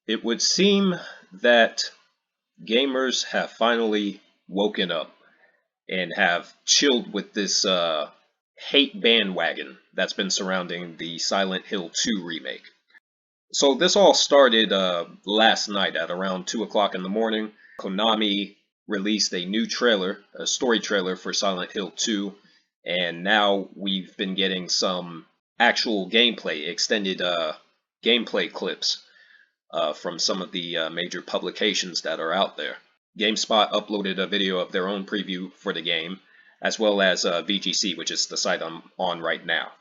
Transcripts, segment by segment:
It would seem that gamers have finally woken up and have chilled with this hate bandwagon that's been surrounding the Silent Hill 2 remake. So this all started last night at around 2 o'clock in the morning. Konami released a new trailer, a story trailer for Silent Hill 2, and now we've been getting some actual gameplay, extended gameplay clips from some of the major publications that are out there. GameSpot uploaded a video of their own preview for the game, as well as VGC, which is the site I'm on right now.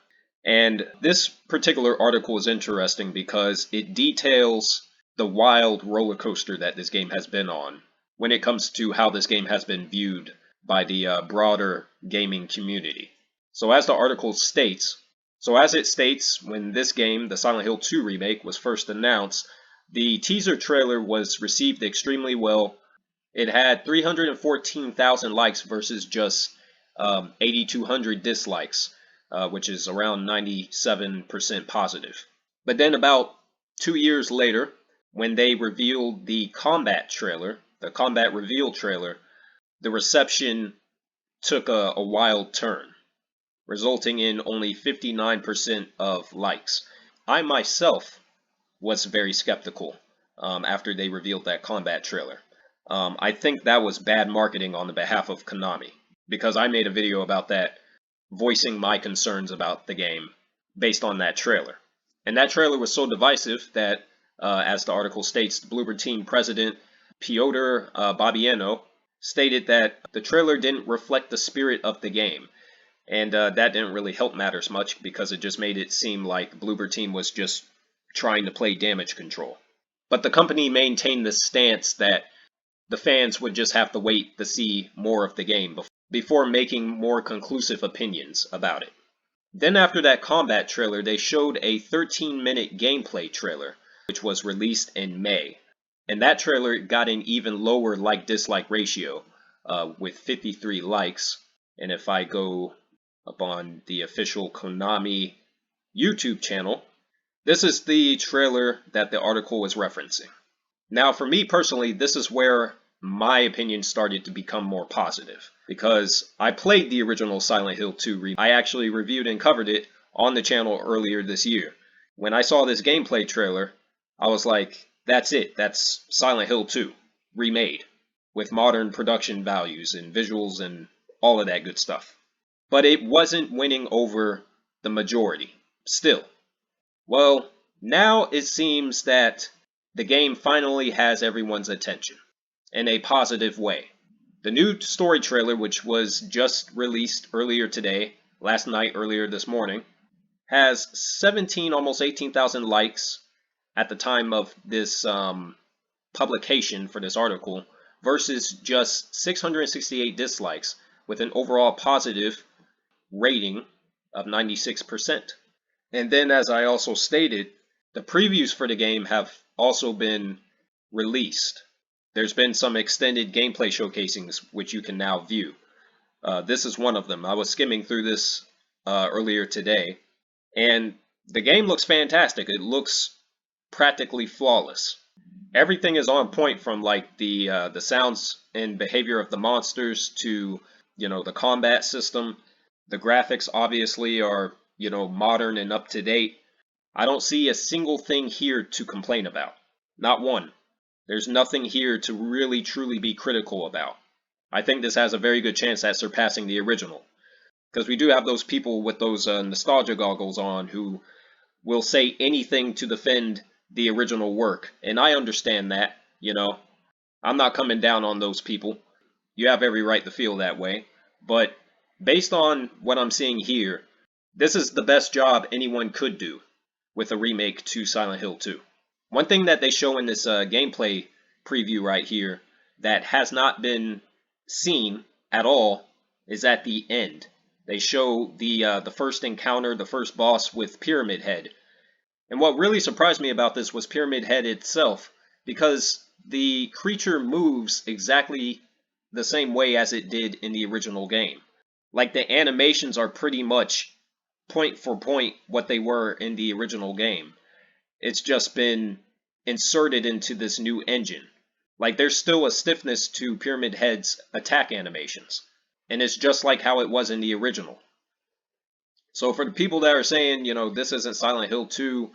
And this particular article is interesting because it details the wild roller coaster that this game has been on when it comes to how this game has been viewed by the broader gaming community. So as the article states, when this game, the Silent Hill 2 remake, was first announced, the teaser trailer was received extremely well. It had 314,000 likes versus just 8,200 dislikes, which is around 97% positive. But then about 2 years later, when they revealed the combat trailer, the combat reveal trailer, the reception took a wild turn, resulting in only 59% of likes. I myself was very skeptical after they revealed that combat trailer. I think that was bad marketing on the behalf of Konami, because I made a video about that, voicing my concerns about the game based on that trailer. And that trailer was so divisive that, as the article states, the Bloober Team president Piotr Babieno stated that the trailer didn't reflect the spirit of the game. And that didn't really help matters much, because it just made it seem like Bloober Team was just trying to play damage control. But the company maintained the stance that the fans would just have to wait to see more of the game before making more conclusive opinions about it. Then after that combat trailer, they showed a 13-minute gameplay trailer, which was released in May. And that trailer got an even lower like-dislike ratio, with 53 likes. And if I go up on the official Konami YouTube channel, this is the trailer that the article was referencing. Now, for me personally, this is where my opinion started to become more positive, because I played the original Silent Hill 2 remake. I actually reviewed and covered it on the channel earlier this year. When I saw this gameplay trailer, I was like, that's it. That's Silent Hill 2 remade with modern production values and visuals and all of that good stuff. But it wasn't winning over the majority. Still. Well, now it seems that the game finally has everyone's attention in a positive way. The new story trailer, which was just released earlier today, last night, earlier this morning, has 17, almost 18,000 likes at the time of this publication for this article, versus just 668 dislikes, with an overall positive rating of 96%. And then, as I also stated, the previews for the game have also been released. There's been some extended gameplay showcasings which you can now view. This is one of them. I was skimming through this earlier today, and the game looks fantastic. It looks practically flawless. Everything is on point, from like the sounds and behavior of the monsters to, the combat system. The graphics obviously are, modern and up to date. I don't see a single thing here to complain about. Not one. There's nothing here to really truly be critical about. I think this has a very good chance at surpassing the original, because we do have those people with those nostalgia goggles on who will say anything to defend the original work, and I understand that. I'm not coming down on those people. You have every right to feel that way, but based on what I'm seeing here, this is the best job anyone could do with a remake to Silent Hill 2. One thing that they show in this gameplay preview right here that has not been seen at all is at the end. They show the first encounter, the first boss with Pyramid Head. And what really surprised me about this was Pyramid Head itself, because the creature moves exactly the same way as it did in the original game. Like, the animations are pretty much point for point what they were in the original game. It's just been inserted into this new engine. Like there's still a stiffness to Pyramid Head's attack animations, and it's just like how it was in the original. So for the people that are saying, this isn't Silent Hill 2,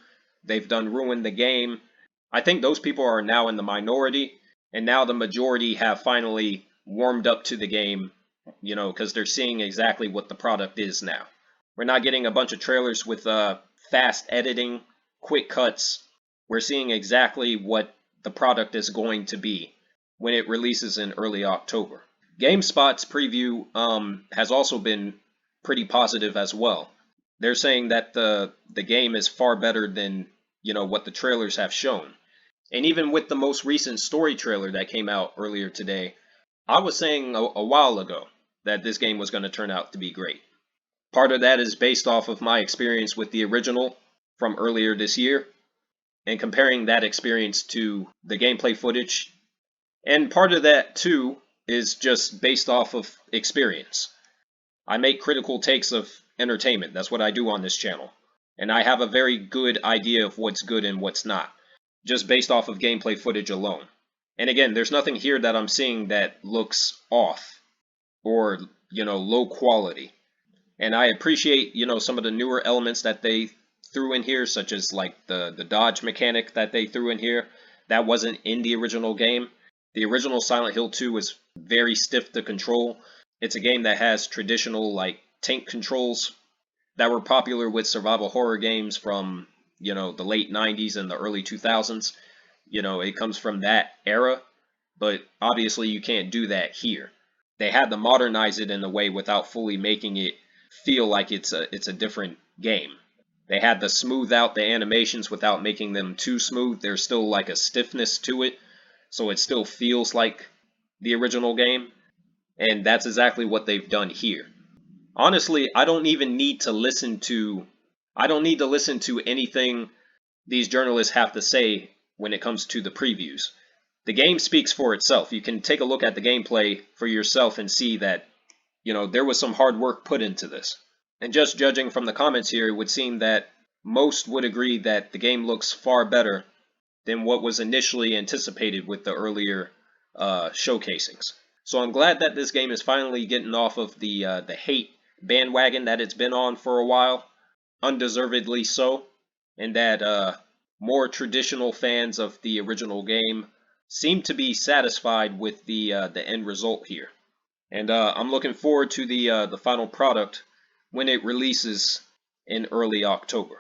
they've done ruined the game, I think those people are now in the minority, and now the majority have finally warmed up to the game, because they're seeing exactly what the product is now. We're not getting a bunch of trailers with fast editing, quick cuts. We're seeing exactly what the product is going to be when it releases in early October. GameSpot's preview has also been pretty positive as well. They're saying that the game is far better than what the trailers have shown. And even with the most recent story trailer that came out earlier today, I was saying a while ago that this game was going to turn out to be great. Part of that is based off of my experience with the original from earlier this year and comparing that experience to the gameplay footage. And part of that too is just based off of experience. I make critical takes of entertainment. That's what I do on this channel. And I have a very good idea of what's good and what's not, just based off of gameplay footage alone. And again, there's nothing here that I'm seeing that looks off or, low quality. And I appreciate, some of the newer elements that they threw in here, such as like the dodge mechanic that they threw in here. That wasn't in the original game. The original Silent Hill 2 was very stiff to control. It's a game that has traditional like tank controls that were popular with survival horror games from, the late 90s and the early 2000s. It comes from that era, but obviously you can't do that here. They had to modernize it in a way without fully making it feel like it's a different game. They had to smooth out the animations without making them too smooth. There's still like a stiffness to it, so it still feels like the original game, and that's exactly what they've done here. Honestly, I don't need to listen to anything these journalists have to say when it comes to the previews. The game speaks for itself. You can take a look at the gameplay for yourself and see that, there was some hard work put into this. And just judging from the comments here, it would seem that most would agree that the game looks far better than what was initially anticipated with the earlier showcasings. So I'm glad that this game is finally getting off of the hate bandwagon that it's been on for a while, undeservedly so, and that more traditional fans of the original game seem to be satisfied with the end result here. And I'm looking forward to the final product when it releases in early October.